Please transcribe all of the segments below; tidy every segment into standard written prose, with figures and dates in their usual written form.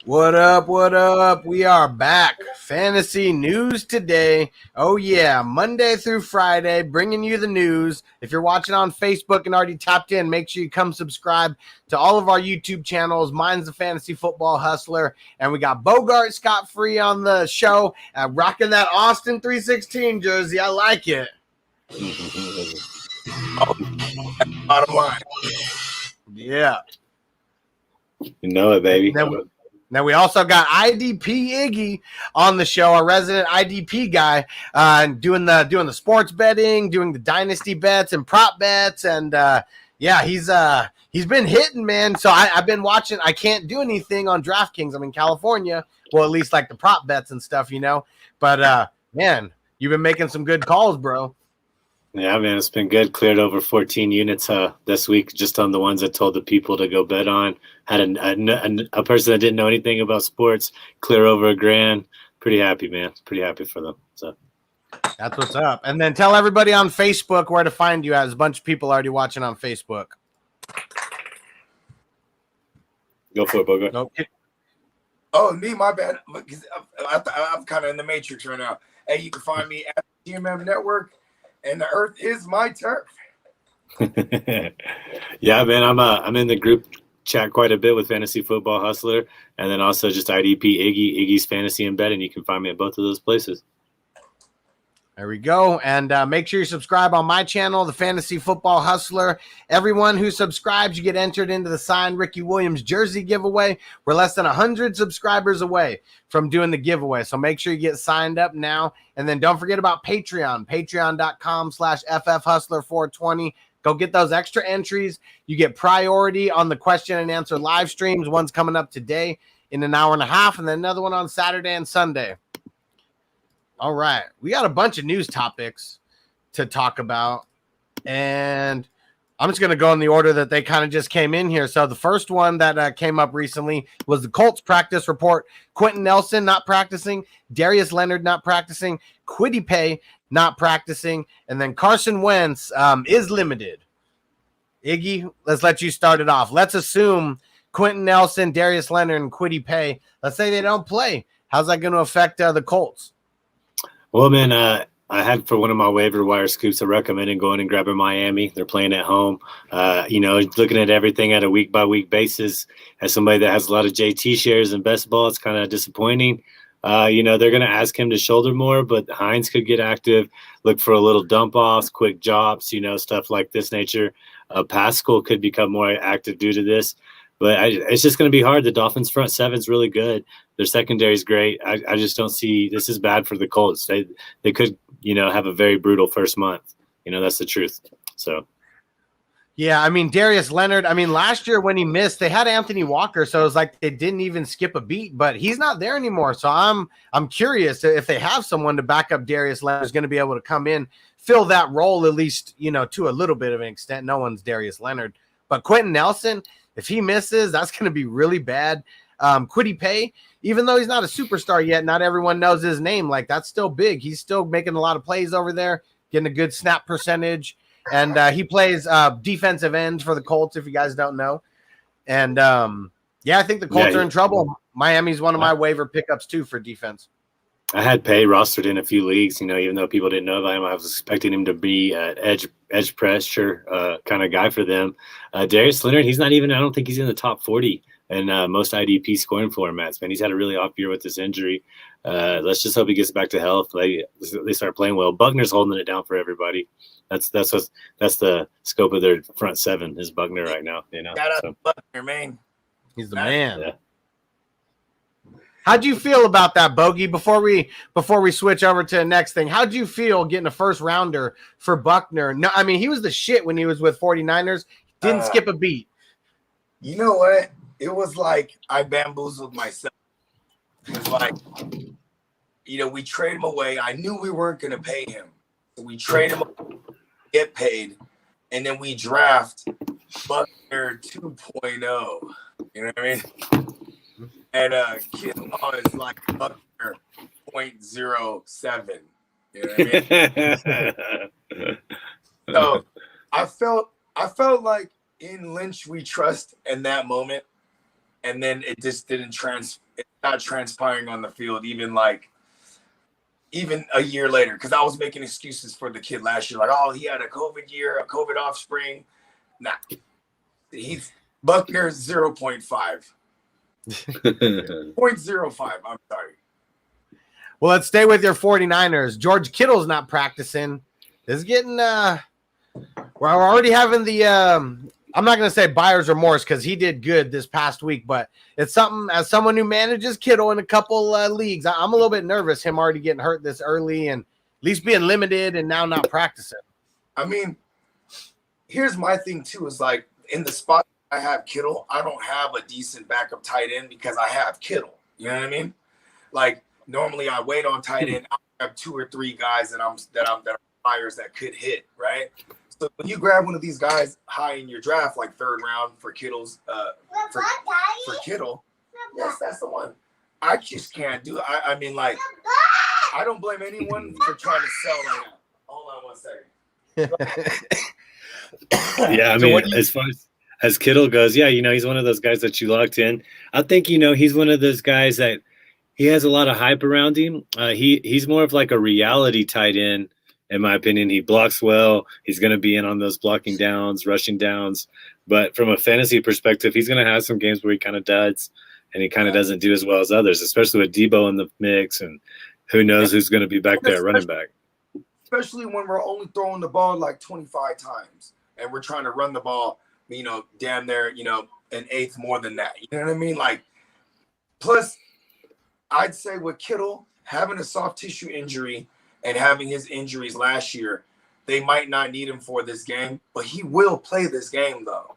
What up? What up? We are back. Fantasy news today. Oh, yeah. Monday through Friday, bringing you the news. If you're watching on Facebook and already tapped in, make sure you come subscribe to all of our YouTube channels. Mine's the Fantasy Football Hustler. And we got Bogard scot-free on the show, rocking that Austin 316 jersey. I like it. Bottom line. Yeah. You know it, baby. Now, we also got IDP Iggy on the show, our resident IDP guy, doing the sports betting, doing the dynasty bets and prop bets. And, he's been hitting, man. So I've been watching. I can't do anything on DraftKings. I'm in California. Well, at least like the prop bets and stuff, you know. But, man, you've been making some good calls, bro. Yeah, man, it's been good. Cleared over 14 units this week just on the ones I told the people to go bet on. Had a person that didn't know anything about sports clear over $1,000. Pretty happy, man. Pretty happy for them. So that's what's up. And then tell everybody on Facebook where to find you. As a bunch of people already watching on Facebook. Go for it, Bogard. Nope. Oh, me, my bad. I'm kind of in the matrix right now. Hey, you can find me at the GMM Network. And the earth is my turf. Yeah, man, I'm in the group chat quite a bit with Fantasy Football Hustler, and then also just IDP Iggy's Fantasy and Betting. You can find me at both of those places. There we go. And make sure you subscribe on my channel, the Fantasy Football Hustler. Everyone who subscribes, you get entered into the signed Ricky Williams jersey giveaway. We're less than 100 subscribers away from doing the giveaway. So make sure you get signed up now. And then don't forget about Patreon, patreon.com/FFHustler420. Go get those extra entries. You get priority on the question and answer live streams. One's coming up today in an hour and a half, and then another one on Saturday and Sunday. All right. We got a bunch of news topics to talk about, and I'm just going to go in the order that they kind of just came in here. So the first one that came up recently was the Colts practice report. Quentin Nelson not practicing, Darius Leonard not practicing, Kwity Paye not practicing, and then Carson Wentz is limited. Iggy, let's let you start it off. Let's assume Quentin Nelson, Darius Leonard, and Kwity Paye, let's say they don't play. How's that going to affect the Colts? Well, man, I had for one of my waiver wire scoops, I recommended going and grabbing Miami. They're playing at home. Looking at everything at a week-by-week basis, as somebody that has a lot of JT shares in best ball, it's kind of disappointing. They're going to ask him to shoulder more, but Hines could get active, look for a little dump-offs, quick drops, stuff like this nature. Pascal could become more active due to this. But it's just going to be hard. The Dolphins' front seven's really good. Their secondary is great. I just don't see – this is bad for the Colts. They could, have a very brutal first month. That's the truth. So, yeah, I mean, Darius Leonard, last year when he missed, they had Anthony Walker, so it was like they didn't even skip a beat, but he's not there anymore. So I'm curious if they have someone to back up Darius Leonard who's going to be able to come in, fill that role at least, to a little bit of an extent. No one's Darius Leonard. But Quentin Nelson – if he misses, that's going to be really bad. Kwity Paye, even though he's not a superstar yet, not everyone knows his name. Like, that's still big. He's still making a lot of plays over there, getting a good snap percentage. And he plays defensive end for the Colts, if you guys don't know. And, I think the Colts are in trouble. Miami's one of my waiver pickups, too, for defense. I had Paye rostered in a few leagues, even though people didn't know about him. I was expecting him to be an edge pressure kind of guy for them. Darius Leonard, he's not even – I don't think he's in the top 40 in most IDP scoring formats, man. He's had a really off year with this injury. Let's just hope he gets back to health. They start playing well. Buckner's holding it down for everybody. That's the scope of their front seven is Buckner right now. Shout out to Buckner, man. He's the man. Yeah. How'd you feel about that, Bogey? Before we switch over to the next thing, how'd you feel getting a first rounder for Buckner? No, he was the shit when he was with 49ers. Didn't skip a beat. You know what? It was like I bamboozled myself. It was like, we trade him away. I knew we weren't going to pay him. So we trade him away, get paid, and then we draft Buckner 2.0. You know what I mean? And Kittle is like Buckner 0.07. You know what I mean? So I felt like in Lynch we trust in that moment, and then it just didn't it's not transpiring on the field, even a year later. Because I was making excuses for the kid last year, like, oh, he had a COVID year, a COVID offspring. Nah, he's Buckner 0.5. 0.05. I'm sorry. Well, let's stay with your 49ers. George Kittle's not practicing. This is getting we're already having the I'm not going to say buyer's remorse because he did good this past week, but it's something as someone who manages Kittle in a couple leagues, I'm a little bit nervous him already getting hurt this early and at least being limited and now not practicing. I mean, here's my thing too, is like in the spot I have Kittle, I don't have a decent backup tight end because I have Kittle. You know what I mean? Like normally I wait on tight end. I have 2 or 3 guys that are buyers that could hit, right? So when you grab one of these guys high in your draft, like 3rd round for Kittle's for Kittle, yes, that's the one. I just can't do it. I mean, like, I don't blame anyone for trying to sell right now. Hold on 1 second. Yeah, I mean, as far as Kittle goes, yeah, he's one of those guys that you locked in. I think, he's one of those guys that he has a lot of hype around him. He's more of like a reality tight end, in my opinion. He blocks well. He's going to be in on those blocking downs, rushing downs. But from a fantasy perspective, he's going to have some games where he kind of duds and he kind of doesn't do as well as others, especially with Debo in the mix. And who knows who's going to be back there running back. Especially when we're only throwing the ball like 25 times and we're trying to run the ball, damn near, an eighth more than that. You know what I mean? Like, plus, I'd say with Kittle having a soft tissue injury and having his injuries last year, they might not need him for this game, but he will play this game though,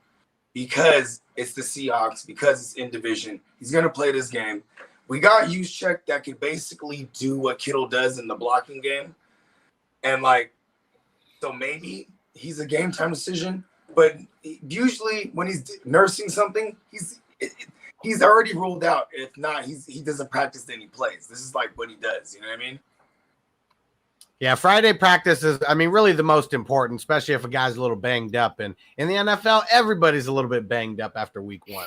because it's the Seahawks, because it's in division. He's going to play this game. We got Juszczyk that could basically do what Kittle does in the blocking game. And so maybe he's a game time decision, but usually when he's nursing something, he's already ruled out. If not, he doesn't practice, then he plays. This is like what he does. You know what I mean? Yeah, Friday practice is, really the most important, especially if a guy's a little banged up. And in the NFL, everybody's a little bit banged up after week 1.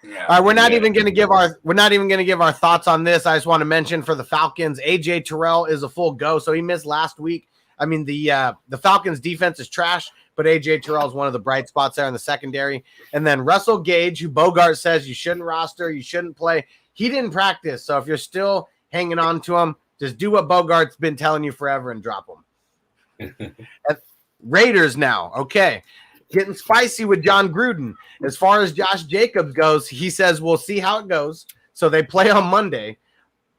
Yeah. All right, we're not even going to give our thoughts on this. I just want to mention for the Falcons, Aj Tyrell is a full go, so he missed last week. The Falcons defense is trash, but Aj Tyrell is one of the bright spots there in the secondary. And then Russell Gage, who Bogard says you shouldn't roster, you shouldn't play. He didn't practice, so if you're still hanging on to him, just do what Bogart's been telling you forever and drop him. Raiders now, okay. Getting spicy with John Gruden. As far as Josh Jacobs goes, he says we'll see how it goes. So they play on Monday.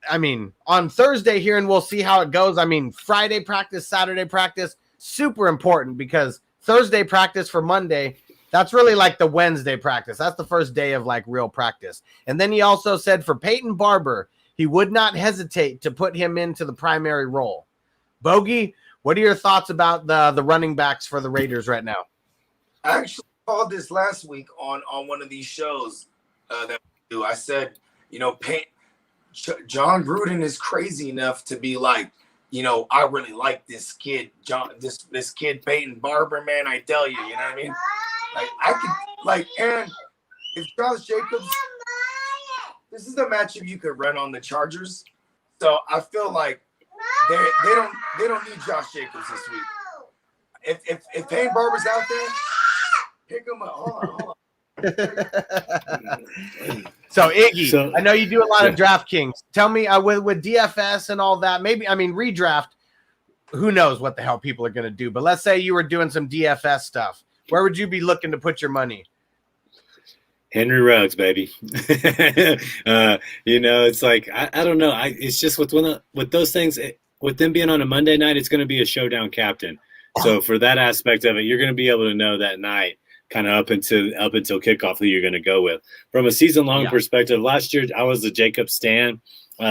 On Thursday here, and we'll see how it goes. Friday practice, Saturday practice, super important because Thursday practice for Monday, that's really like the Wednesday practice. That's the first day of real practice. And then he also said for Peyton Barber, he would not hesitate to put him into the primary role. Bogey, what are your thoughts about the running backs for the Raiders right now? I actually called this last week on one of these shows that we do. I said, John Gruden is crazy enough to be like, I really like this kid, this kid Peyton Barber, man. I tell you, you know what I mean? I could and if Josh Jacobs, this is the matchup you could run on the Chargers. So I feel like they don't need Josh Jacobs this week. If Peyton Barber's out there, pick him up. Hold on. So Iggy, I know you do a lot of DraftKings. Tell me with DFS and all that, maybe redraft. Who knows what the hell people are going to do? But let's say you were doing some DFS stuff. Where would you be looking to put your money? Henry Ruggs, baby. It's like I don't know. It's just with those things, with them being on a Monday night, it's going to be a showdown captain. So for that aspect of it, you're going to be able to know that night, kind of up until kickoff, who you're going to go with. From a season-long perspective, last year I was a Jacob stan.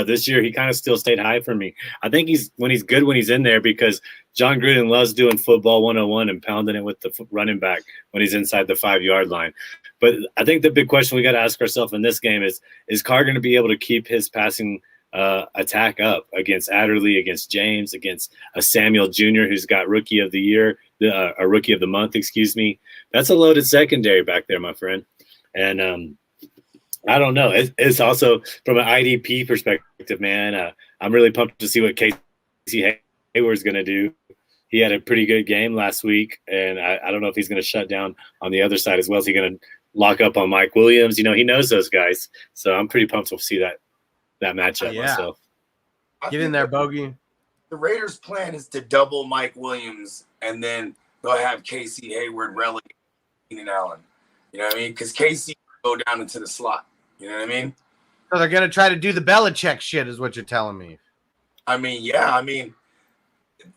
This year he kind of still stayed high for me. I think he's good when he's in there because John Gruden loves doing football 101 and pounding it with the running back when he's inside the 5-yard line. But I think the big question we got to ask ourselves in this game is Carr going to be able to keep his passing attack up against Adderley, against James, against a Samuel Jr. who's got rookie of the year, a rookie of the month, excuse me. That's a loaded secondary back there, my friend. And I don't know. It's also from an IDP perspective, man. I'm really pumped to see what Casey Hayward's going to do. He had a pretty good game last week, and I don't know if he's going to shut down on the other side as well. Is he going to lock up on Mike Williams? You know, he knows those guys. So I'm pretty pumped to see that matchup myself. Get in there, Bogey. The Raiders' plan is to double Mike Williams, and then they'll have Casey Hayward relegate Keenan Allen. You know what I mean? Because Casey will go down into the slot. You know what I mean? So they're going to try to do the Belichick shit is what you're telling me. I mean, yeah. I mean,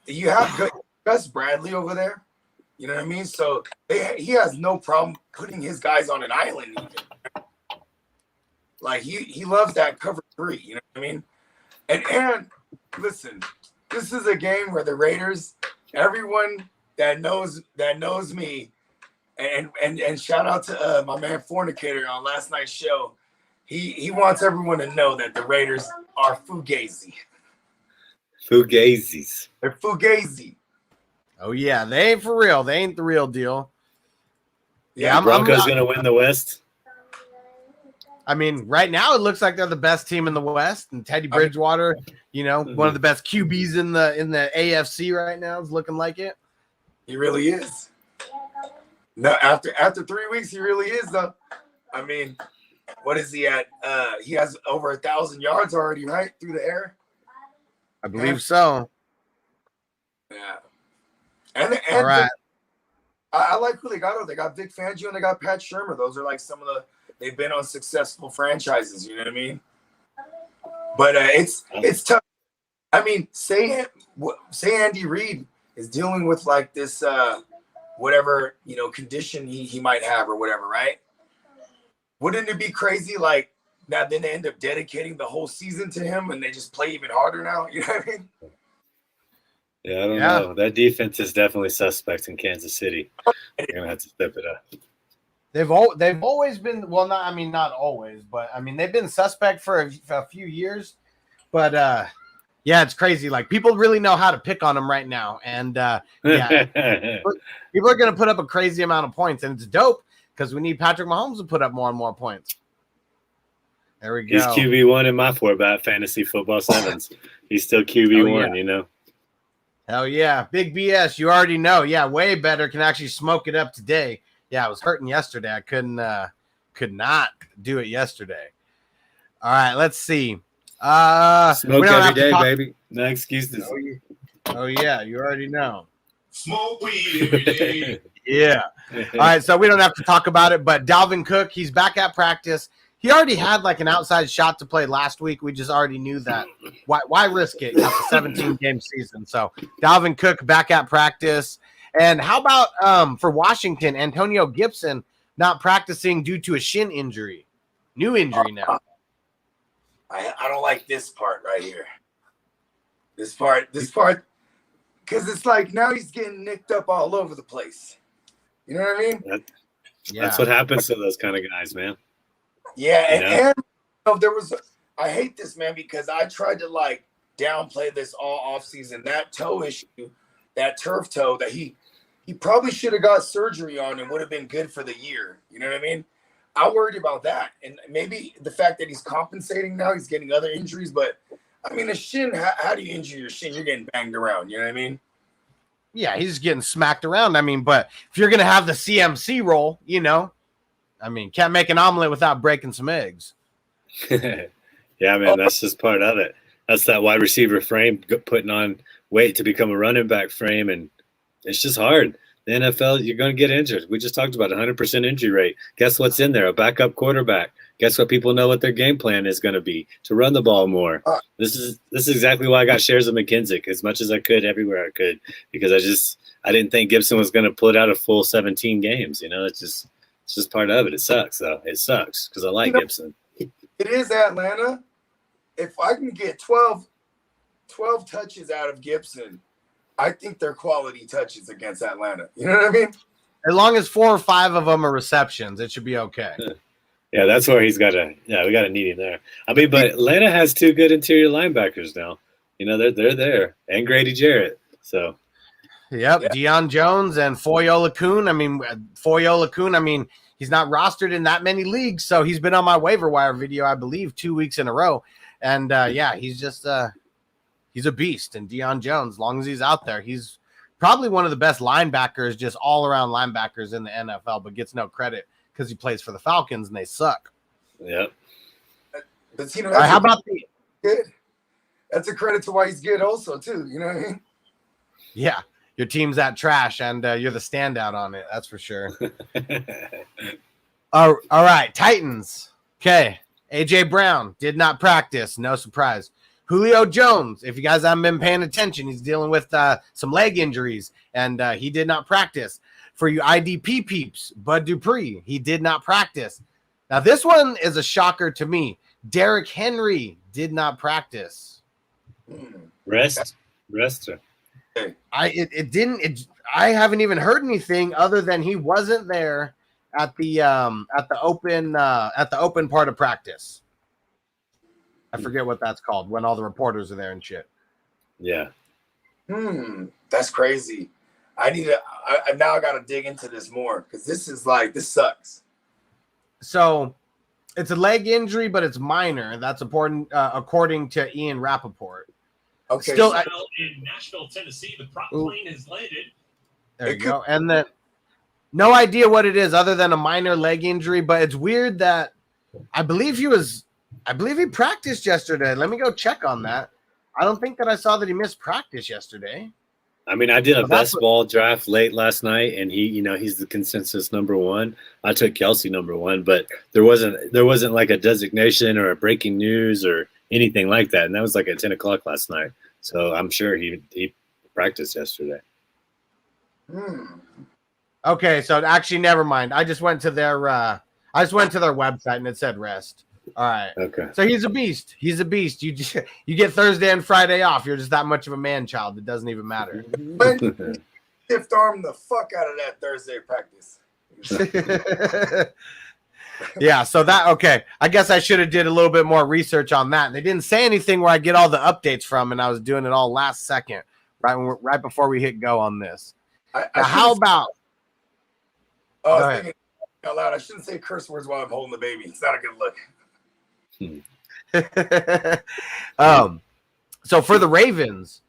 you have Gus Bradley over there. You know what I mean? So he has no problem putting his guys on an island. Even. Like, he loves that cover 3. You know what I mean? And listen, this is a game where the Raiders, everyone that knows me, and shout out to my man Fornicator on last night's show. He wants everyone to know that the Raiders are fugazi. Fugazis. They're fugazi. Oh yeah, they ain't for real. They ain't the real deal. Yeah, Broncos going to win the West. I mean, right now it looks like they're the best team in the West, and Teddy Bridgewater, one of the best QBs in the AFC right now is looking like it. He really is. No, after 3 weeks, he really is though. I mean, what is he at? He has over 1,000 yards already, right, through the air. I believe so. Yeah. And all right. I like who they got. They got Vic Fangio and they got Pat Shermer. Those are like some of they've been on successful franchises. You know what I mean? But it's tough. I mean, say Andy Reid is dealing with like this whatever condition he might have or whatever, right? Wouldn't it be crazy like that? Then they end up dedicating the whole season to him and they just play even harder now. You know what I mean? Yeah, I don't know. That defense is definitely suspect in Kansas City. They're gonna have to step it up. They've always been not always, but I mean they've been suspect for a few years. But yeah, it's crazy. Like people really know how to pick on them right now, and people are gonna put up a crazy amount of points, and it's dope because we need Patrick Mahomes to put up more and more points. There we go. He's QB1 in my 4-bat fantasy football sevens. He's still QB1, Hell yeah. Big BS. You already know. Yeah, way better. Can actually smoke it up today. Yeah, I was hurting yesterday. I could not do it yesterday. All right, let's see. Smoke every day, baby. No excuses. Oh yeah, you already know. Smoke weed every day. Yeah. All right, so we don't have to talk about it, but Dalvin Cook, he's back at practice. He already had like an outside shot to play last week. We just already knew that. Why risk it? It's a 17-game season. So Dalvin Cook back at practice. And how about for Washington, Antonio Gibson not practicing due to a shin injury? New injury now. I don't like this part right here. This part, because it's like now he's getting nicked up all over the place. You know what I mean? That's what happens to those kind of guys, man. Yeah, and there was I hate this, man, because I tried to like downplay this all off season. That toe issue, that turf toe that he probably should have got surgery on and would have been good for the year. You know what I mean? I worried about that. And maybe the fact that he's compensating now, he's getting other injuries, but I mean, a shin, how do you injure your shin? You're getting banged around, you know what I mean? Yeah, he's getting smacked around. I mean, but if you're going to have the CMC role, I mean, can't make an omelet without breaking some eggs. Yeah, man, that's just part of it. That's that wide receiver frame putting on weight to become a running back frame, and it's just hard. The NFL, you're going to get injured. We just talked about 100% injury rate. Guess what's in there? A backup quarterback. Guess what? People know what their game plan is going to be to run the ball more. This is exactly why I got shares of McKissick as much as I could everywhere I could, because I didn't think Gibson was going to put out a full 17 games. It's just part of it. It sucks though. It sucks because I like Gibson. It is Atlanta. If I can get 12 touches out of Gibson, I think they're quality touches against Atlanta. You know what I mean? As long as 4 or 5 of them are receptions, it should be okay. Yeah, that's where he's got to. Yeah, we got to need him there. I mean, but Atlanta has 2 good interior linebackers now. They're there, and Grady Jarrett. So Yep, Yeah. Deion Jones and Foyola Kuhn. I mean, he's not rostered in that many leagues, so he's been on my waiver wire video, I believe, 2 weeks in a row. And he's just he's a beast. And Deion Jones, as long as he's out there, he's probably one of the best linebackers, just all around linebackers in the NFL, but gets no credit because he plays for the Falcons and they suck. Yep. But you know, How about the good? That's a credit to why he's good, also too. You know what I mean? yeah? Your team's that trash, and you're the standout on it. That's for sure. All right, Titans. Okay, AJ Brown did not practice. No surprise. Julio Jones, if you guys haven't been paying attention, he's dealing with some leg injuries, and he did not practice. For you IDP peeps, Bud Dupree, he did not practice. Now, this one is a shocker to me. Derrick Henry did not practice. Rest. I haven't even heard anything other than he wasn't there at the open part of practice. I forget what that's called when all the reporters are there and shit. Yeah. That's crazy. I now got to dig into this more because this sucks. So it's a leg injury, but it's minor. That's important, according to Ian Rappaport. Okay. Still, in Nashville, Tennessee, the prop plane has landed. There you go. And then no idea what it is other than a minor leg injury, but it's weird that I believe he practiced yesterday. Let me go check on that. I don't think that I saw that he missed practice yesterday. I mean, I did a best ball draft late last night, and he's the consensus number one. I took Kelsey number one, but there wasn't like a designation or a breaking news or anything like that, and that was like at 10 o'clock last night. So I'm sure he practiced yesterday. Okay, so actually, never mind. I just went to their website and it said rest. All right. Okay. So he's a beast. You get Thursday and Friday off. You're just that much of a man child. It doesn't even matter. But stiff arm the fuck out of that Thursday practice. Yeah. So okay. I guess I should have did a little bit more research on that. They didn't say anything where I get all the updates from, and I was doing it all last second, right before we hit go on this. How about? Oh, I was thinking out loud. I shouldn't say curse words while I'm holding the baby. It's not a good look. So for the Ravens,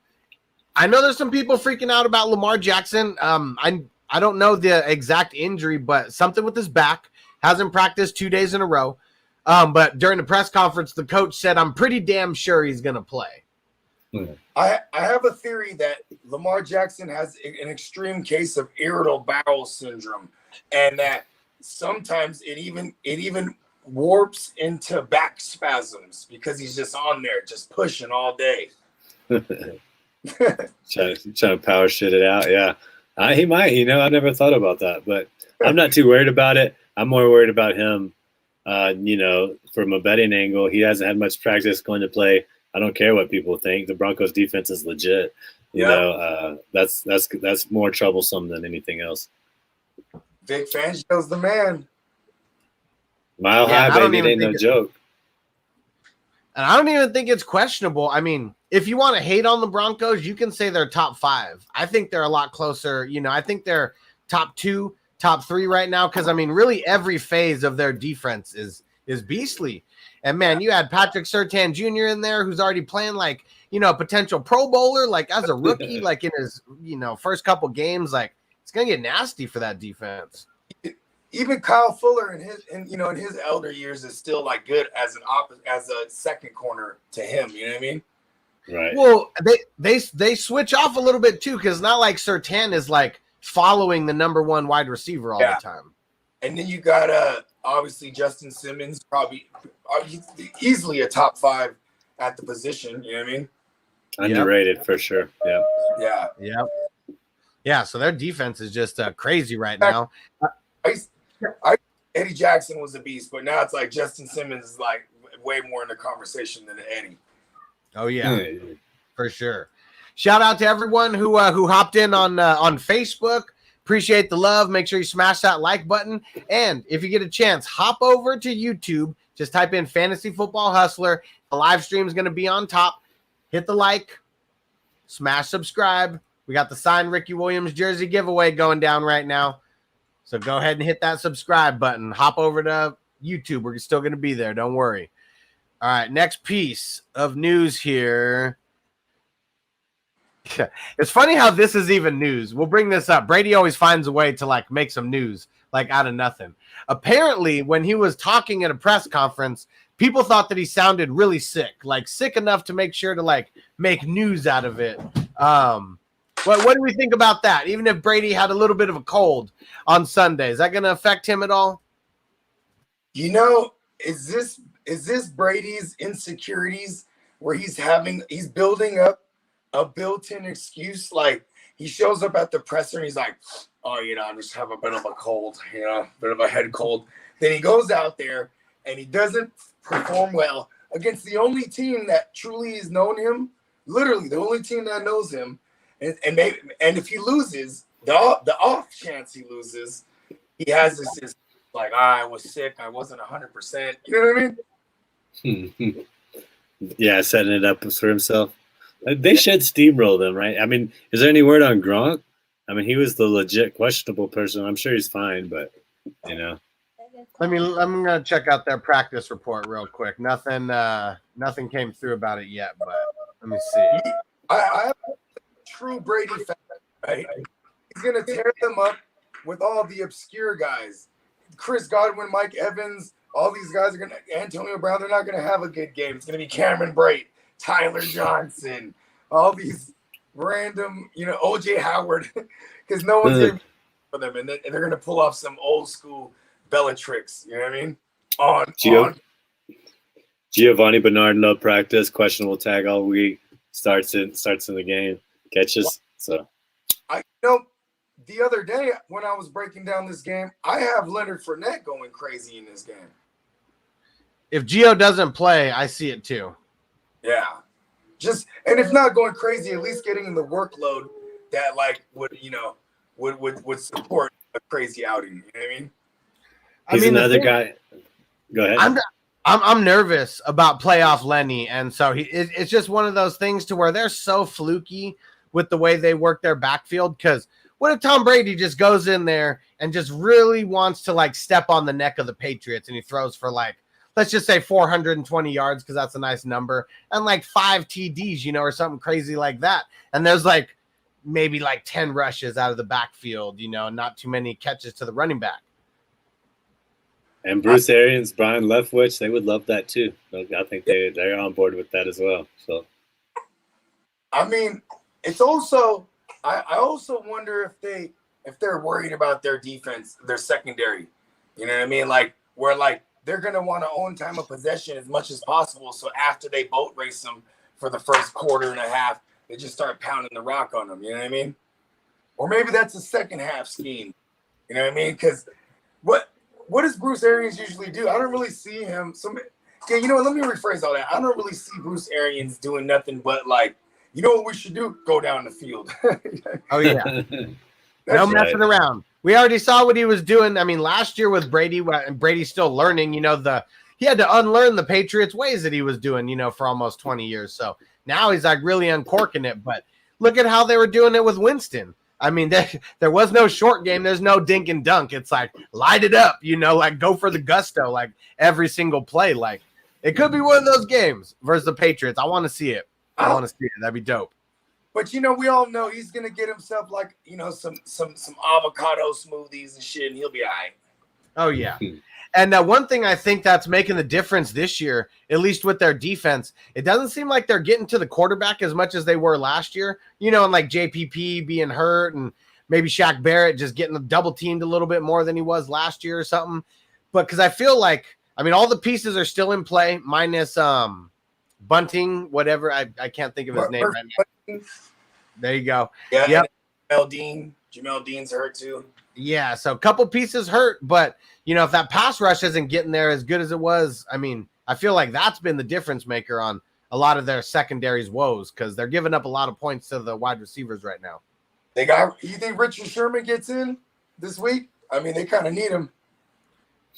I know there's some people freaking out about Lamar Jackson. I don't know the exact injury, but something with his back. Hasn't practiced 2 days in a row. But during the press conference, the coach said, I'm pretty damn sure he's going to play. I have a theory that Lamar Jackson has an extreme case of irritable bowel syndrome, and that sometimes it even warps into back spasms because he's just on there, just pushing all day. trying to power shit it out. Yeah. He might, I never thought about that, but I'm not too worried about it. I'm more worried about him, from a betting angle. He hasn't had much practice going to play. I don't care what people think. The Broncos defense is legit. That's more troublesome than anything else. Vic Fangio's the man. Mile high, baby. It ain't no joke. And I don't even think it's questionable. I mean, if you want to hate on the Broncos, you can say they're top 5. I think they're a lot closer. I think they're top 2, top 3 right now. Because, I mean, really every phase of their defense is beastly. And, man, you had Patrick Surtain Jr. in there who's already playing like, a potential Pro Bowler, like as a rookie, like in his, first couple games. Like, it's going to get nasty for that defense. Even Kyle Fuller in his elder years is still like good as a second corner to him. You know what I mean? Right. Well, they switch off a little bit too, because not like Surtain is like following the number 1 wide receiver all the time. And then you got obviously Justin Simmons, probably easily a top 5 at the position. You know what I mean? Underrated for sure. Yeah. Yeah. So their defense is just crazy right now. Eddie Jackson was a beast, but now it's like Justin Simmons is like way more in the conversation than Eddie. Oh yeah, for sure. Shout out to everyone who hopped in on Facebook. Appreciate the love. Make sure you smash that like button, and if you get a chance, hop over to YouTube. Just type in Fantasy Football Hustler. The live stream is going to be on top. Hit the like, smash subscribe, We got the signed Ricky Williams jersey giveaway going down right now. So go ahead and hit that subscribe button. Hop over to YouTube. We're still going to be there. Don't worry. All right, next piece of news here. It's funny how this is even news. We'll bring this up. Brady always finds a way to like make some news like out of nothing. Apparently, when he was talking at a press conference, people thought that he sounded really sick, like sick enough to make sure to like make news out of it. What do we think about that? Even if Brady had a little bit of a cold on Sunday, is that going to affect him at all? You know, is this Brady's insecurities where he's building up a built-in excuse? Like he shows up at the presser and he's like, oh, I just have a bit of a cold, a bit of a head cold. Then he goes out there and he doesn't perform well against the only team that truly has known him, literally the only team that knows him. And if he loses, the off chance he loses, he has this like, I was sick, I wasn't 100%. You know what I mean? Yeah, setting it up for himself. They should steamroll them, right? I mean, is there any word on Gronk? I mean, he was the legit questionable person. I'm sure he's fine, but I'm gonna check out their practice report real quick. Nothing came through about it yet, but let me see. I have a true Brady fan, right? He's gonna tear them up with all the obscure guys. Chris Godwin, Mike Evans, all these guys are gonna Antonio Brown, they're not gonna have a good game. It's gonna be Cameron Brate, Tyler Johnson, all these random, OJ Howard, because no one's gonna be for them, and they're gonna pull off some old school Bellatrix. You know what I mean? On. Giovanni Bernard, no practice, questionable tag all week. Starts in the game, catches. So the other day when I was breaking down this game, I have Leonard Fournette going crazy in this game. If Gio doesn't play, I see it too. Yeah. And if not going crazy, at least getting in the workload that like would support a crazy outing. You know what I mean? He's another guy. Go ahead. I'm nervous about playoff Lenny, and so it's just one of those things to where they're so fluky with the way they work their backfield. Because what if Tom Brady just goes in there and just really wants to like step on the neck of the Patriots, and he throws for like, let's just say 420 yards because that's a nice number, and like 5 TDs, or something crazy like that. And there's like maybe like 10 rushes out of the backfield, not too many catches to the running back. And Bruce Arians, Brian Leftwich, they would love that too. I think they're on board with that as well. So, I mean, it's also I also wonder if they're worried about their defense, their secondary. You know what I mean? Like where like they're gonna want to own time of possession as much as possible. So after they boat race them for the first quarter and a half, they just start pounding the rock on them. You know what I mean? Or maybe that's a second half scheme. You know what I mean? Because what does Bruce Arians usually do? I don't really see him. Okay, you know what? Let me rephrase all that. I don't really see Bruce Arians doing nothing but like, you know what we should do? Go down the field. Oh yeah, no messing around. We already saw what he was doing. I mean, last year with Brady, and Brady's still learning. He had to unlearn the Patriots ways that he was doing, for almost 20 years. So now he's like really uncorking it. But look at how they were doing it with Winston. I mean, there was no short game. There's no dink and dunk. It's like light it up, like go for the gusto, like every single play. Like it could be one of those games versus the Patriots. I want to see it. I want to see it. That'd be dope. But we all know he's gonna get himself like some avocado smoothies and shit, and he'll be all right. Oh yeah. And one thing I think that's making the difference this year, at least with their defense, it doesn't seem like they're getting to the quarterback as much as they were last year. And like JPP being hurt and maybe Shaq Barrett just getting double teamed a little bit more than he was last year or something. But because I feel like, all the pieces are still in play, minus Bunting, whatever. I can't think of his name right now. There you go. Yeah. Yep. Jamel Dean's hurt too. Yeah, so a couple pieces hurt, but if that pass rush isn't getting there as good as it was, I feel like that's been the difference maker on a lot of their secondary's woes because they're giving up a lot of points to the wide receivers right now. You think Richard Sherman gets in this week? They kind of need him.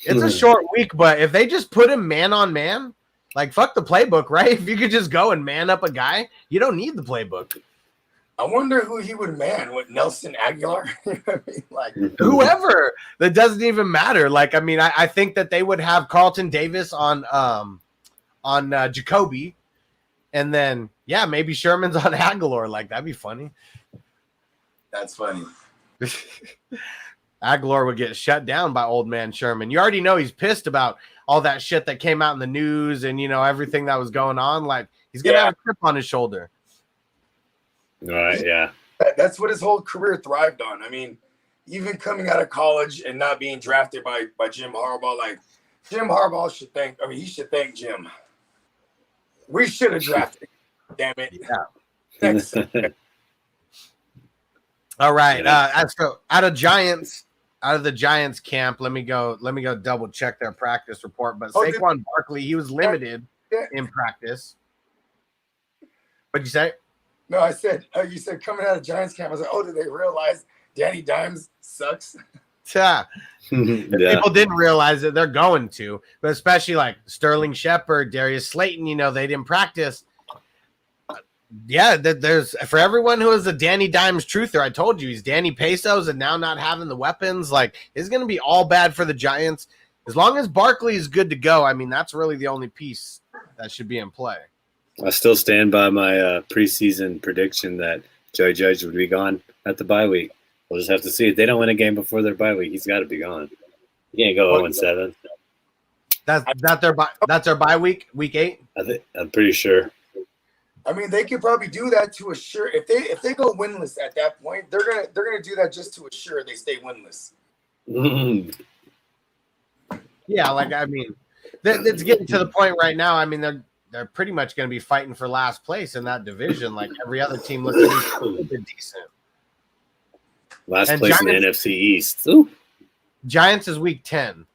It's a short week, but if they just put him man on man, like fuck the playbook, right? If you could just go and man up a guy, you don't need the playbook. I wonder who he would man with Nelson Aguilar. You know what I mean? Like Whoever, that doesn't even matter. Like, I mean, I think that they would have Carlton Davis on Jacoby, and then maybe Sherman's on Aguilar. Like, that'd be funny. That's funny. Aguilar would get shut down by old man Sherman. You already know he's pissed about all that shit that came out in the news and everything that was going on. Like, he's gonna have a chip on his shoulder. Right, yeah. That's what his whole career thrived on. I mean, even coming out of college and not being drafted by Jim Harbaugh, like Jim Harbaugh should thank. I mean, he should thank Jim. We should have drafted. Damn it. Yeah. Thanks. All right. Out of the Giants camp, let me go double check their practice report. But Saquon Barkley, he was limited in practice. What'd you say? No, I said, you said coming out of Giants camp. I was like, did they realize Danny Dimes sucks? Yeah. People didn't realize it. They're going to, but especially like Sterling Shepard, Darius Slayton, they didn't practice. Yeah, there's for everyone who is a Danny Dimes truther. I told you he's Danny Pesos, and now not having the weapons, like, it's going to be all bad for the Giants. As long as Barkley is good to go, I mean, that's really the only piece that should be in play. I still stand by my preseason prediction that Joey Judge would be gone at the bye week. We'll just have to see. If they don't win a game before their bye week, he's got to be gone. He can't go 0-7. That's their bye week, week 8. I'm pretty sure. I mean, they could probably do that to assure if they go winless at that point, they're gonna do that just to assure they stay winless. Yeah, like, I mean, it's getting to the point right now. I mean, they're pretty much going to be fighting for last place in that division. Like, every other team looks decent. Last place in the NFC East. Ooh. Giants is week 10.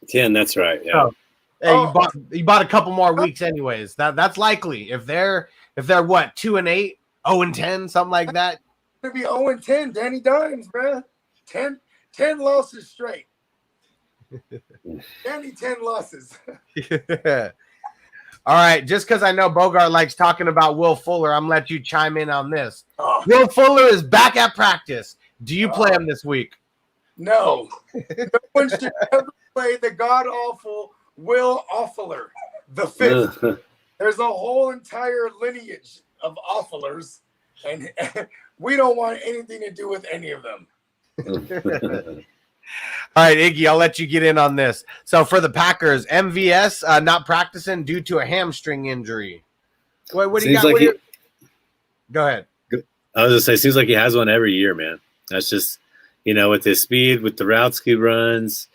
10, that's right. Yeah. So, hey, you bought a couple more weeks anyways. That's likely. If they're what, 2-8, 0-10, something like that. It'd be 0-10, Danny Dimes, bro. 10 losses straight. Danny 10 losses. All right, just because I know Bogard likes talking about Will Fuller, I'm going to let you chime in on this. Oh. Will Fuller is back at practice. Do you play him this week? No. No one should ever play the god-awful Will Fuller, the fifth. There's a whole entire lineage of Awfulers, and we don't want anything to do with any of them. All right, Iggy, I'll let you get in on this. So for the Packers, MVS not practicing due to a hamstring injury. What do you got? Like Go ahead. I was going to say, seems like he has one every year, man. That's just, with his speed, with the routes he runs,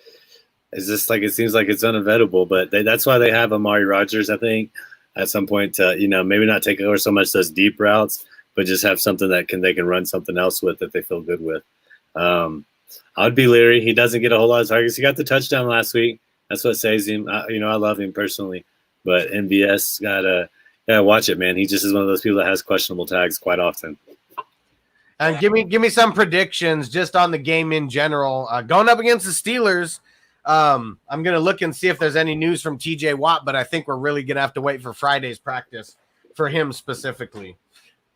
it's just like it seems like it's unavoidable. But that's why they have Amari Rodgers, I think, at some point to, maybe not take over so much those deep routes, but just have something that they can run something else with that they feel good with. I'd be leery. He doesn't get a whole lot of targets. He got the touchdown last week. That's what saves him. I love him personally, but MVS gotta watch it, man. He just is one of those people that has questionable tags quite often. And give me some predictions just on the game in general. Going up against the Steelers, I'm gonna look and see if there's any news from TJ Watt, but I think we're really gonna have to wait for Friday's practice for him specifically.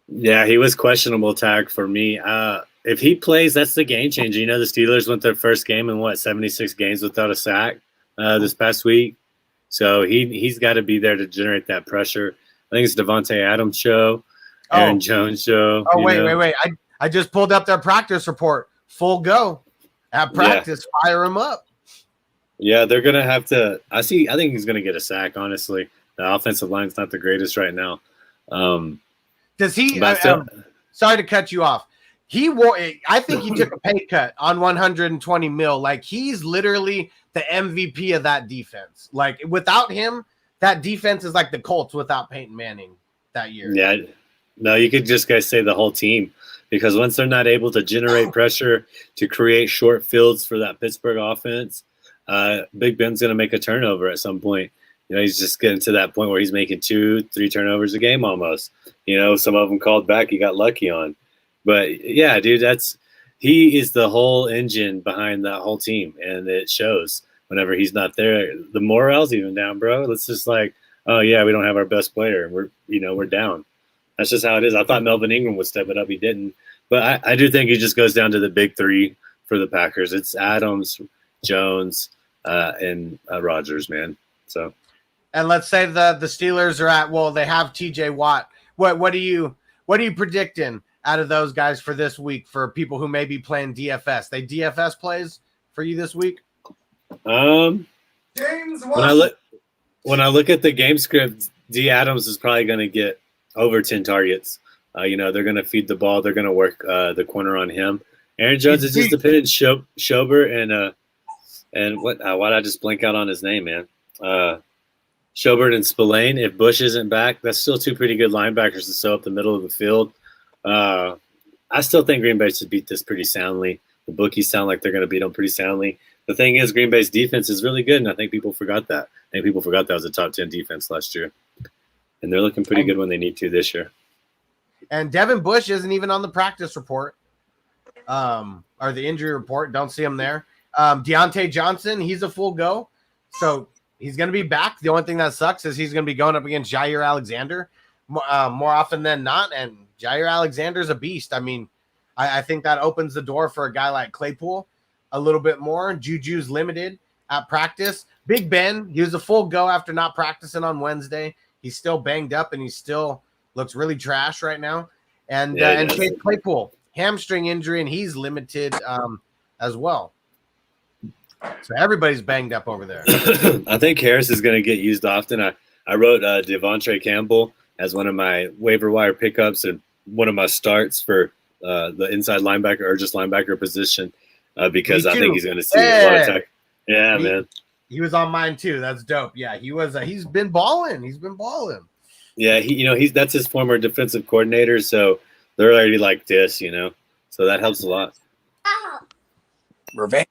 Yeah, he was questionable tag for me. If he plays, that's the game changer. The Steelers went their first game in 76 games without a sack this past week. So he's got to be there to generate that pressure. I think it's Devontae Adams' show, Aaron Jones' show. Oh, wait. I just pulled up their practice report. Full go at practice. Yeah. Fire him up. Yeah, they're going to have to – I think he's going to get a sack, honestly. The offensive line's not the greatest right now. Does he sorry to cut you off. I think he took a pay cut on 120 mil. Like, he's literally the MVP of that defense. Like, without him, that defense is like the Colts without Peyton Manning that year. Yeah. No, you could just say the whole team, because once they're not able to generate pressure to create short fields for that Pittsburgh offense, Big Ben's going to make a turnover at some point. He's just getting to that point where he's making 2-3 turnovers a game almost. Some of them called back, he got lucky on. But yeah, dude, he is the whole engine behind that whole team, and it shows whenever he's not there. The morale's even down, bro. It's just like, oh yeah, we don't have our best player, we're down. That's just how it is. I thought Melvin Ingram would step it up. He didn't. But I do think he just goes down to the big three for the Packers. It's Adams, Jones, and Rodgers, man. So, and let's say the Steelers are at, well, they have TJ Watt. What are you predicting out of those guys for this week for people who may be playing DFS? They DFS plays for you this week? James, when I look at the game script, D. Adams is probably going to get over 10 targets. They're going to feed the ball. They're going to work the corner on him. Aaron Jones is just dependent. Schobert and what? Why'd I just blank out on his name, man? Schobert and Spillane. If Bush isn't back, that's still two pretty good linebackers to sew up the middle of the field. I still think Green Bay should beat this pretty soundly. The bookies sound like they're going to beat them pretty soundly. The thing is, Green Bay's defense is really good, and I think people forgot that. I think people forgot that was a top 10 defense last year. And they're looking pretty good when they need to this year. And Devin Bush isn't even on the practice report or the injury report. Don't see him there. Deontay Johnson, he's a full go. So he's going to be back. The only thing that sucks is he's going to be going up against Jair Alexander more often than not. And Jair Alexander's a beast. I mean, I think that opens the door for a guy like Claypool a little bit more. Juju's limited at practice. Big Ben, he was a full go after not practicing on Wednesday. He's still banged up, and he still looks really trash right now. And Chase Claypool, hamstring injury, and he's limited as well. So everybody's banged up over there. I think Harris is going to get used often. I wrote Devontre Campbell as one of my waiver wire pickups and one of my starts for the inside linebacker or just linebacker position because I think he's going to see a lot of time. Yeah, man. He was on mine too. That's dope. Yeah, he was. He's been balling. He's been balling. Yeah, that's his former defensive coordinator, so they're already like this, so that helps a lot. Revenge.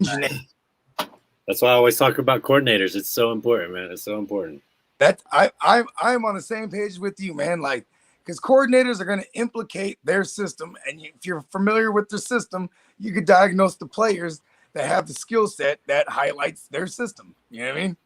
That's why I always talk about coordinators. It's so important, man. It's so important. I'm on the same page with you, man. Like, because coordinators are going to implicate their system, and if you're familiar with their system, you could diagnose the players that have the skill set that highlights their system. You know what I mean?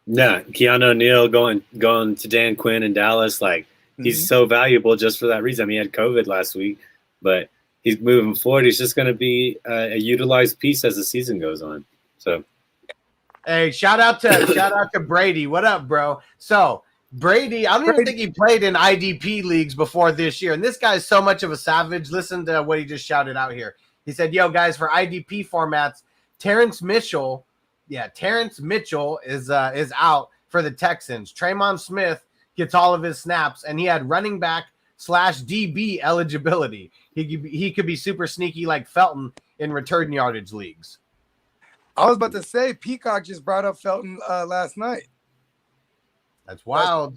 Yeah, Keanu O'Neal going to Dan Quinn in Dallas, like he's so valuable just for that reason. I mean, he had COVID last week, but he's moving forward. He's just going to be a utilized piece as the season goes on. So, hey, shout out to Brady. What up, bro? So Brady, I don't even think he played in IDP leagues before this year, and this guy's so much of a savage. Listen to what he just shouted out here. He said, "Yo, guys, for IDP formats, Terence Mitchell is out for the Texans. Traymon Smith gets all of his snaps, and he had running back / DB eligibility. He could be super sneaky like Felton in return yardage leagues." I was about to say, Peacock just brought up Felton last night. That's wild.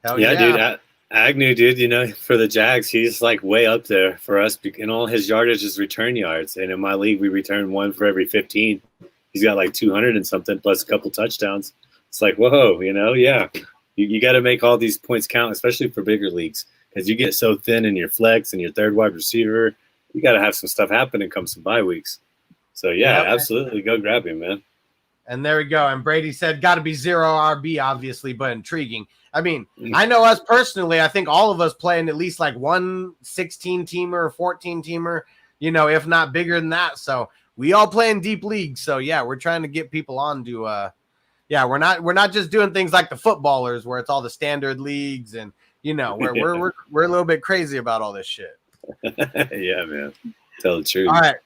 Hell yeah, dude. Agnew, dude, for the Jags, he's like way up there for us. And all his yardage is return yards. And in my league, we return one for every 15. He's got like 200 and something plus a couple touchdowns. It's like, whoa, yeah. You got to make all these points count, especially for bigger leagues, because you get so thin in your flex and your third wide receiver. You got to have some stuff happen and come some bye weeks. So, yeah, absolutely. Go grab him, man. And there we go. And Brady said, got to be 0 RB, obviously, but intriguing. I mean, I know us personally, I think all of us playing at least like one 16-teamer or 14-teamer, if not bigger than that. So we all play in deep leagues. So, yeah, we're trying to get people on to we're not just doing things like the footballers where it's all the standard leagues and, we're a little bit crazy about all this shit. Yeah, man. Tell the truth. All right.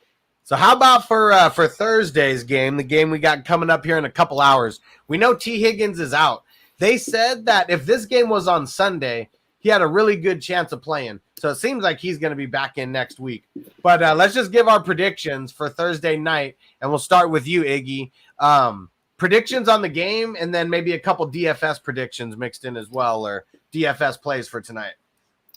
So how about for Thursday's game, the game we got coming up here in a couple hours? We know T. Higgins is out. They said that if this game was on Sunday, he had a really good chance of playing. So it seems like he's going to be back in next week. But let's just give our predictions for Thursday night, and we'll start with you, Iggy. Predictions on the game, and then maybe a couple DFS predictions mixed in as well, or DFS plays for tonight.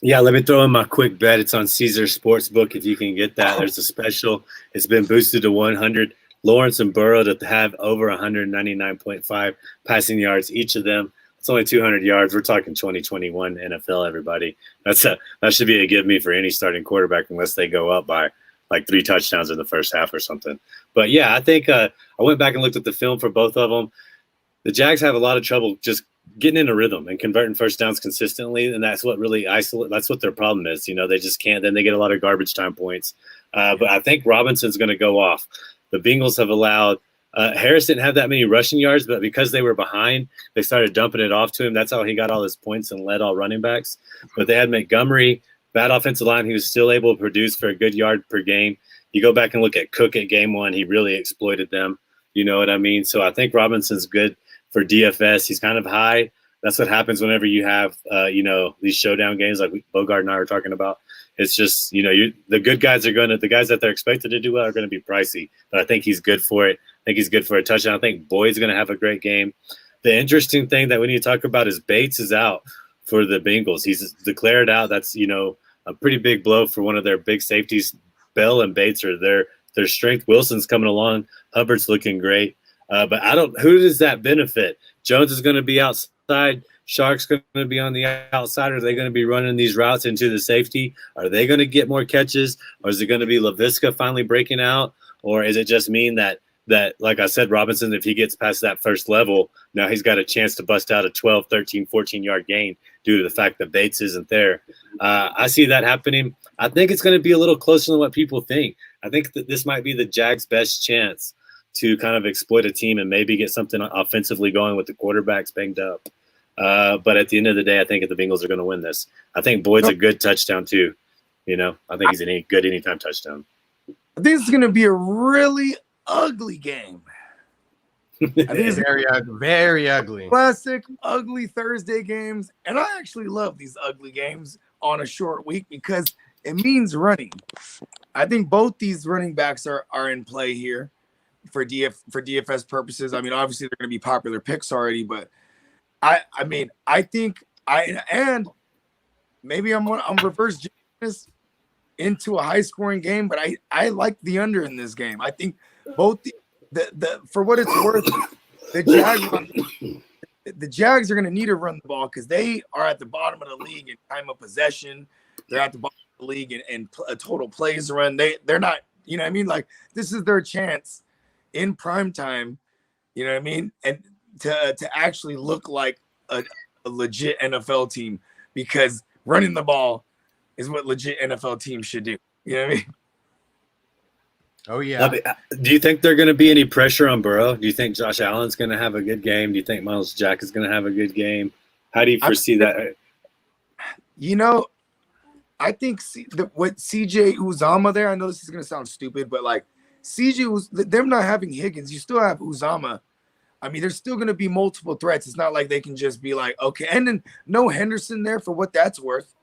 Yeah, let me throw in my quick bet. It's on Caesar Sportsbook. If you can get that, there's a special. It's been boosted to 100. Lawrence and Burrow to have over 199.5 passing yards each of them. It's only 200 yards. We're talking 2021 NFL, everybody. That should be a give me for any starting quarterback unless they go up by like 3 touchdowns in the first half or something. But, yeah, I think I went back and looked at the film for both of them. The Jags have a lot of trouble just getting in a rhythm and converting first downs consistently, and that's what really that's what their problem is. They just can't. Then they get a lot of garbage time points. But I think Robinson's going to go off. The Bengals have allowed Harris didn't have that many rushing yards, but because they were behind, they started dumping it off to him. That's how he got all his points and led all running backs. But they had Montgomery, bad offensive line. He was still able to produce for a good yard per game. You go back and look at Cook at game 1, he really exploited them. You know what I mean? So I think Robinson's good for DFS. He's kind of high. That's what happens whenever you have, these showdown games like Bogard and I were talking about. It's just, the good guys the guys that they're expected to do well are going to be pricey. But I think he's good for it. I think he's good for a touchdown. I think Boyd's going to have a great game. The interesting thing that we need to talk about is Bates is out for the Bengals. He's declared out. That's, a pretty big blow for one of their big safeties. Bell and Bates are their strength. Wilson's coming along. Hubbard's looking great. But who does that benefit? Jones is going to be outside. Shark's going to be on the outside. Are they going to be running these routes into the safety? Are they going to get more catches? Or is it going to be LaVisca finally breaking out? Or is it just mean that, like I said, Robinson, if he gets past that first level, now he's got a chance to bust out a 12, 13, 14-yard gain due to the fact that Bates isn't there. I see that happening. I think it's going to be a little closer than what people think. I think that this might be the Jags' best chance to kind of exploit a team and maybe get something offensively going with the quarterbacks banged up. But at the end of the day, I think the Bengals are going to win this. I think Boyd's a good touchdown too. I think he's a good anytime touchdown. I think it's going to be a really ugly game. I think it's Very ugly. Very ugly. classic ugly Thursday games. And I actually love these ugly games on a short week because it means running. I think both these running backs are in play here for DFS purposes. I mean, obviously they're going to be popular picks already, but I think maybe I'm reverse this into a high scoring game, but I like the under in this game. I think both the for what it's worth, the Jags are going to need to run the ball because they are at the bottom of the league in time of possession. They're at the bottom of the league in total plays run. They're not, you know what I mean? Like this is their chance in prime time, you know what I mean? And to actually look like a legit NFL team because running the ball is what legit NFL teams should do. You know what I mean? Oh, yeah. Do you think there's going to be any pressure on Burrow? Do you think Josh Allen's going to have a good game? Do you think Miles Jack is going to have a good game? How do you foresee that? I think with CJ Uzama there, I know this is going to sound stupid, but like them not having Higgins, you still have Uzama. I mean, there's still going to be multiple threats. It's not like they can just be like, okay, and then no Henderson there for what that's worth.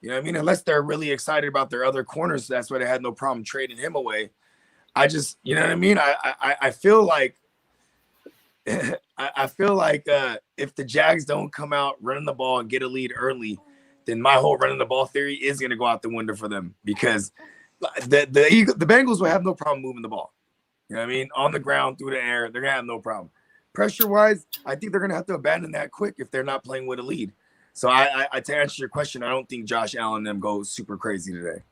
You know what I mean? Unless they're really excited about their other corners, that's why they had no problem trading him away. I just, you know what I mean? I feel like I feel like if the Jags don't come out running the ball and get a lead early, then my whole running the ball theory is going to go out the window for them because the Bengals will have no problem moving the ball. You know what I mean? On the ground, through the air, they're going to have no problem. Pressure-wise, I think they're going to have to abandon that quick if they're not playing with a lead. So I to answer your question, I don't think Josh Allen and them go super crazy today.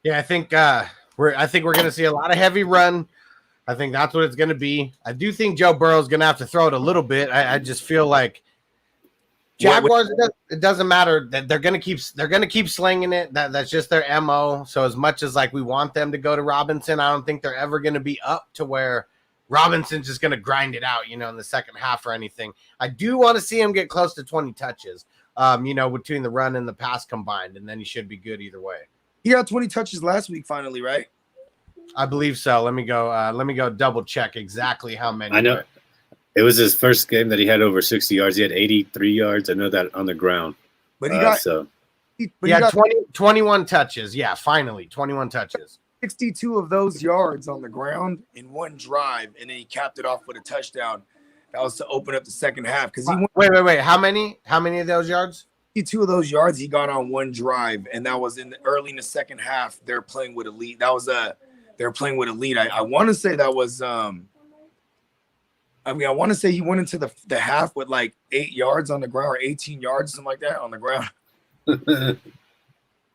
Yeah, I think we're going to see a lot of heavy run. I think that's what it's going to be. I do think Joe Burrow's going to have to throw it a little bit. I just feel like Jaguars. It doesn't matter that they're going to keep slinging it. That's just their MO. So as much as like we want them to go to Robinson, I don't think they're ever going to be up to where Robinson's just going to grind it out, in the second half or anything. I do want to see him get close to 20 touches, between the run and the pass combined, and then he should be good either way. He got 20 touches last week, finally, right? I believe so. Let me go double check exactly how many. I know it was his first game that he had over 60 yards. He had 83 yards. I know that on the ground. But he got 21 touches. Yeah, finally 21 touches. 62 of those yards on the ground in one drive, and then he capped it off with a touchdown. That was to open up the second half because he wait. How many of those yards? 62 of those yards he got on one drive, and that was early in the second half. They're playing with a lead. They're playing with a lead. I want to say that was I want to say he went into the half with like 8 yards on the ground or 18 yards, something like that on the ground.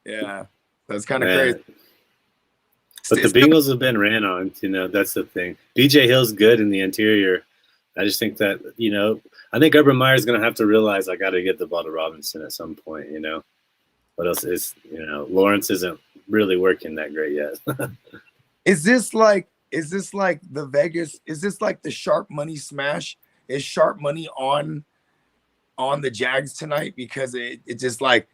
Yeah, that's kind of crazy. But the Bengals have been ran on, that's the thing. BJ Hill's good in the interior. I just think that, I think Urban Meyer's going to have to realize I got to get the ball to Robinson at some point, What else is, Lawrence isn't really working that great yet. Is this like the Vegas? Is this like the sharp money smash? Is sharp money on the Jags tonight? Because it's just like,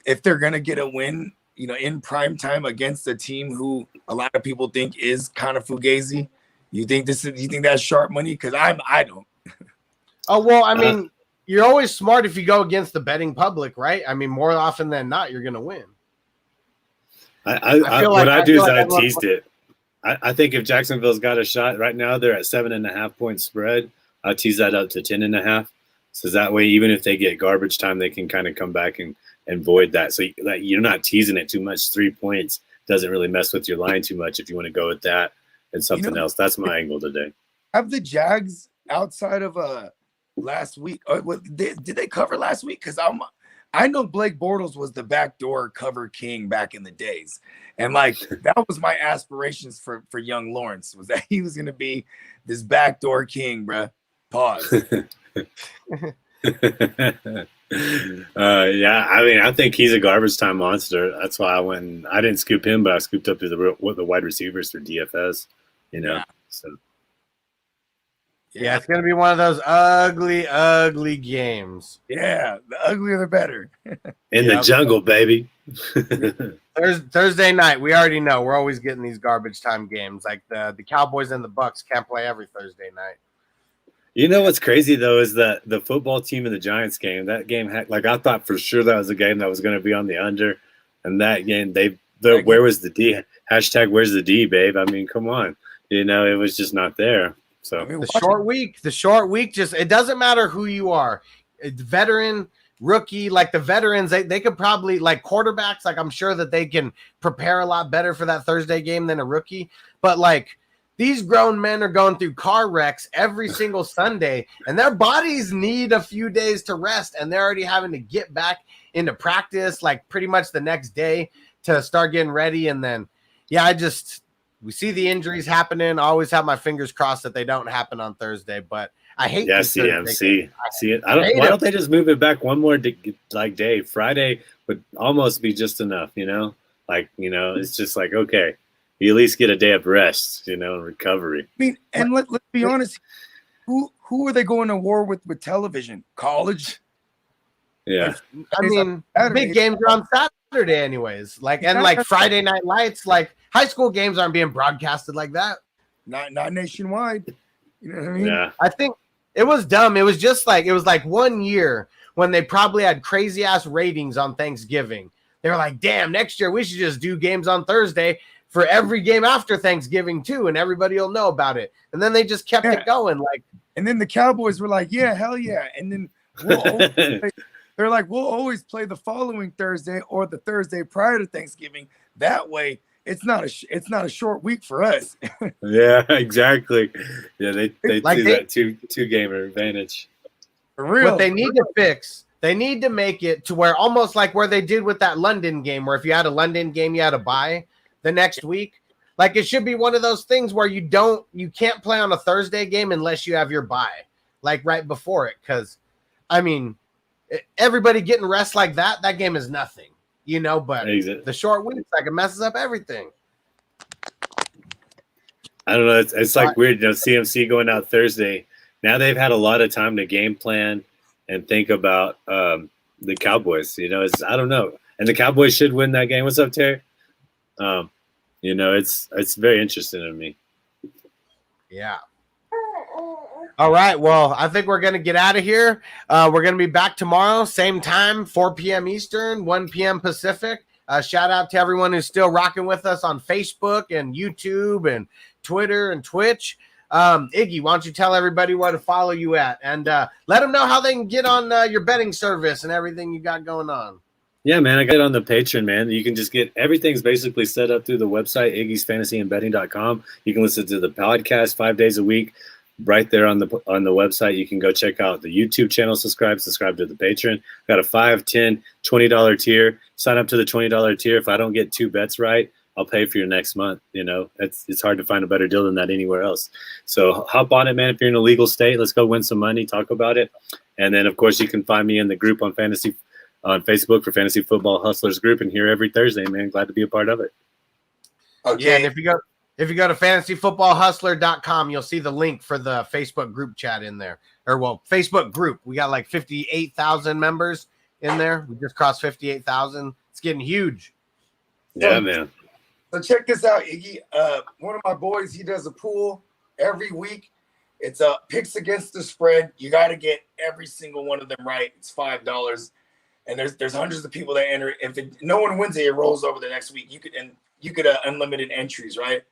if they're going to get a win, in prime time against a team who a lot of people think is kind of fugazi, you think that's sharp money? Because I don't. Oh, well, I mean, you're always smart if you go against the betting public, right? I mean, more often than not, you're going to win. I teased it. I think if Jacksonville's got a shot right now, they're at 7.5 point spread. I'll tease that up to 10.5. So that way, even if they get garbage time, they can kind of come back and void that. So you're not teasing it too much. 3 points doesn't really mess with your line too much if you want to go with that and something else. That's my angle today. Have the Jags outside of last week? Did they cover last week? Because I know Blake Bortles was the backdoor cover king back in the days, and like that was my aspirations for young Lawrence, was that he was going to be this backdoor king, bruh. Pause. Yeah, I mean, I think he's a garbage time monster. That's why I didn't scoop him, but I scooped up the wide receivers for DFS. Yeah. So. Yeah, it's going to be one of those ugly, ugly games. Yeah, the uglier the better. In the jungle, baby. Thursday night, we already know we're always getting these garbage time games. Like the Cowboys and the Bucks can't play every Thursday night. You know what's crazy though is that the football team and the Giants game. That game had I thought for sure that was a game that was going to be on the under, and that game where was the D? Hashtag where's the D, babe? I mean, come on, it was just not there. So the short week, just it doesn't matter who you are, veteran, rookie, like the veterans, they could probably, like quarterbacks, like I'm sure that they can prepare a lot better for that Thursday game than a rookie. But like these grown men are going through car wrecks every single Sunday, and their bodies need a few days to rest, and they're already having to get back into practice like pretty much the next day to start getting ready. And then, we see the injuries happening. I always have my fingers crossed that they don't happen on Thursday, but I hate CMC. See it. Why don't they just move it back one more day? Friday would almost be just enough, it's just like, okay, you at least get a day of rest, and recovery. I mean, and let's be honest, who are they going to war with television? College? Yeah. I mean, big games are on Saturday anyways. And Friday night lights, like high school games aren't being broadcasted like that. Not nationwide. You know what I mean? Yeah. I think it was dumb. It was just like 1 year when they probably had crazy ass ratings on Thanksgiving. They were like, damn, next year we should just do games on Thursday for every game after Thanksgiving too, and everybody will know about it. And then they just kept it going. And then the Cowboys were like, yeah, hell yeah. And then they're like, we'll always play the following Thursday or the Thursday prior to Thanksgiving. That way, it's not a short week for us. Yeah, exactly. Yeah, they do that two gamer advantage. For real. What they need to fix, they need to make it to where almost like where they did with that London game, where if you had a London game, you had to buy the next week. Like it should be one of those things where you can't play on a Thursday game unless you have your bye, like right before it. Because, I mean, everybody getting rest like that game is nothing, but the short weeks, like it messes up everything. I don't know. It's like weird, CMC going out Thursday. Now they've had a lot of time to game plan and think about the Cowboys. I don't know. And the Cowboys should win that game. What's up, Terry? It's very interesting to me. Yeah. All right. Well, I think we're going to get out of here. We're going to be back tomorrow, same time, 4 p.m. Eastern, 1 p.m. Pacific. Shout out to everyone who's still rocking with us on Facebook and YouTube and Twitter and Twitch. Iggy, why don't you tell everybody where to follow you at, and let them know how they can get on your betting service and everything you got going on. Yeah, man, I got it on the Patreon, man. You can just get everything's basically set up through the website, iggysfantasyandbetting.com. You can listen to the podcast 5 days a week right there on the website. You can go check out the YouTube channel, subscribe to the Patreon. Got a $5, $10, $20 tier. Sign up to the $20 tier. If I don't get 2 bets right, I'll pay for your next month. It's hard to find a better deal than that anywhere else. So hop on it, man. If you're in a legal state, let's go win some money, talk about it. And then, of course, you can find me in the group on Facebook for Fantasy Football Hustlers group, and here every Thursday, man. Glad to be a part of it. Okay. Yeah, and if you go to fantasyfootballhustler.com, you'll see the link for the Facebook group chat in there. Facebook group. We got like 58,000 members in there. We just crossed 58,000. It's getting huge. Yeah, man. So check this out, Iggy. One of my boys, he does a pool every week. It's picks against the spread. You got to get every single one of them right. It's $5, and there's hundreds of people that enter. If no one wins it, it rolls over the next week. You could unlimited entries, right?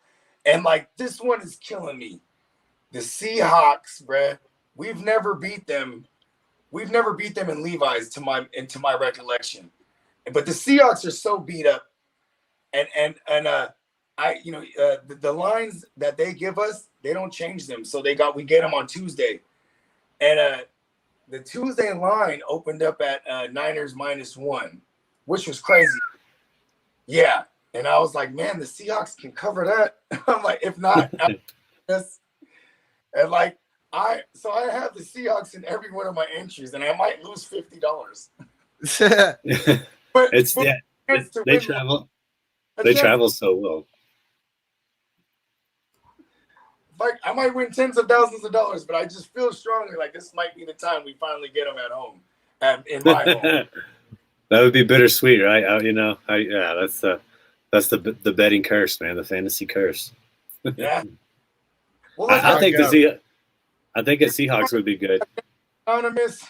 And like this one is killing me. The Seahawks, bruh. We've never beat them in Levi's to my recollection. But the Seahawks are so beat up. And the lines that they give us, they don't change them. So we get them on Tuesday. And the Tuesday line opened up at Niners -1, which was crazy. Yeah. And I was like, man, the Seahawks can cover that. I'm like, if not, and like I have the Seahawks in every one of my entries, and I might lose $50. But they travel. They travel so well. Like I might win tens of thousands of dollars, but I just feel strongly like this might be the time we finally get them at home, in my home. That would be bittersweet, right? That's the betting curse, man. The fantasy curse. Yeah. Well, I think a Seahawks would be good. Anonymous.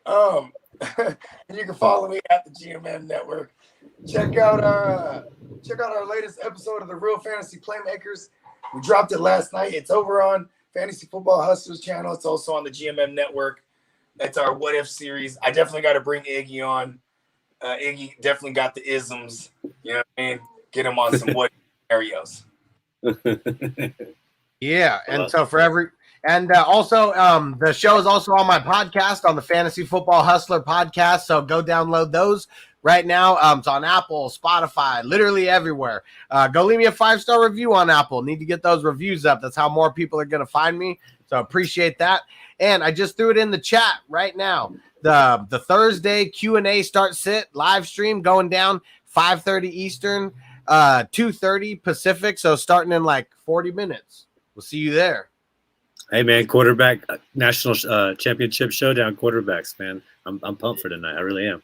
And you can follow me at the GMM Network. Check out our latest episode of the Real Fantasy Playmakers. We dropped it last night. It's over on Fantasy Football Hustlers channel. It's also on the GMM Network. That's our What If series. I definitely got to bring Iggy on. Iggy definitely got the isms. You know what I mean? Get him on some what scenarios. Yeah, and so also the show is also on my podcast, on the Fantasy Football Hustler podcast. So go download those right now. It's on Apple, Spotify, literally everywhere. Go leave me a 5-star review on Apple. Need to get those reviews up. That's how more people are going to find me. So appreciate that. And I just threw it in the chat right now. The Thursday Q&A start sit live stream going down 5:30 Eastern, 2:30 Pacific. So starting in like 40 minutes. We'll see you there. Hey man, quarterback national championship showdown quarterbacks, man. I'm pumped for tonight. I really am.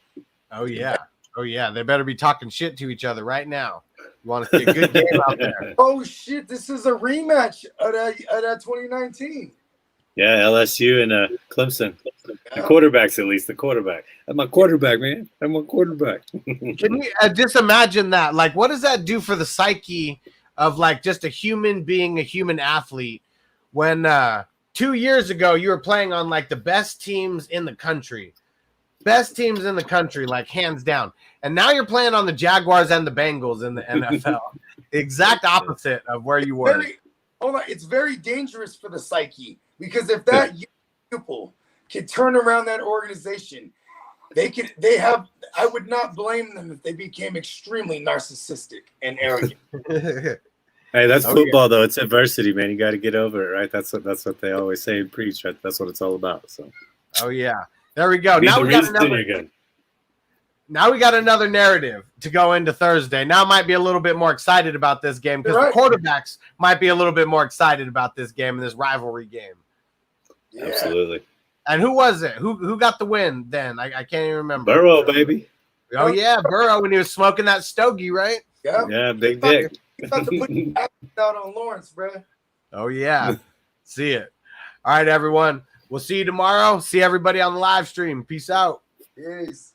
Oh yeah. They better be talking shit to each other right now. You want to see a good game out there? Oh shit! This is a rematch of that 2019. Yeah, LSU and Clemson. The quarterbacks, at least the quarterback. I'm my quarterback, man. I'm a quarterback. Can you just imagine that? Like, what does that do for the psyche of like just a human being, a human athlete? When 2 years ago you were playing on like the best teams in the country, like hands down, and now you're playing on the Jaguars and the Bengals in the NFL. Exact opposite of where you were. It's very dangerous for the psyche, because if that pupil can turn around that organization, I would not blame them if they became extremely narcissistic and arrogant. Hey, that's football though. It's adversity, man. You got to get over it, right? That's what they always say and preach. Right? That's what it's all about. So. Oh yeah, there we go. Now we got another narrative to go into Thursday. Now I might be a little bit more excited about this game because the quarterbacks might be a little bit more excited about this game and this rivalry game. Yeah. Absolutely. And who was it? Who got the win then? I can't even remember. Burrow, baby. Oh yeah, Burrow when he was smoking that stogie, right? Yeah, big dick. He's about to put the out on Lawrence, bro. Oh yeah, see it. All right, everyone. We'll see you tomorrow. See everybody on the live stream. Peace out. Peace.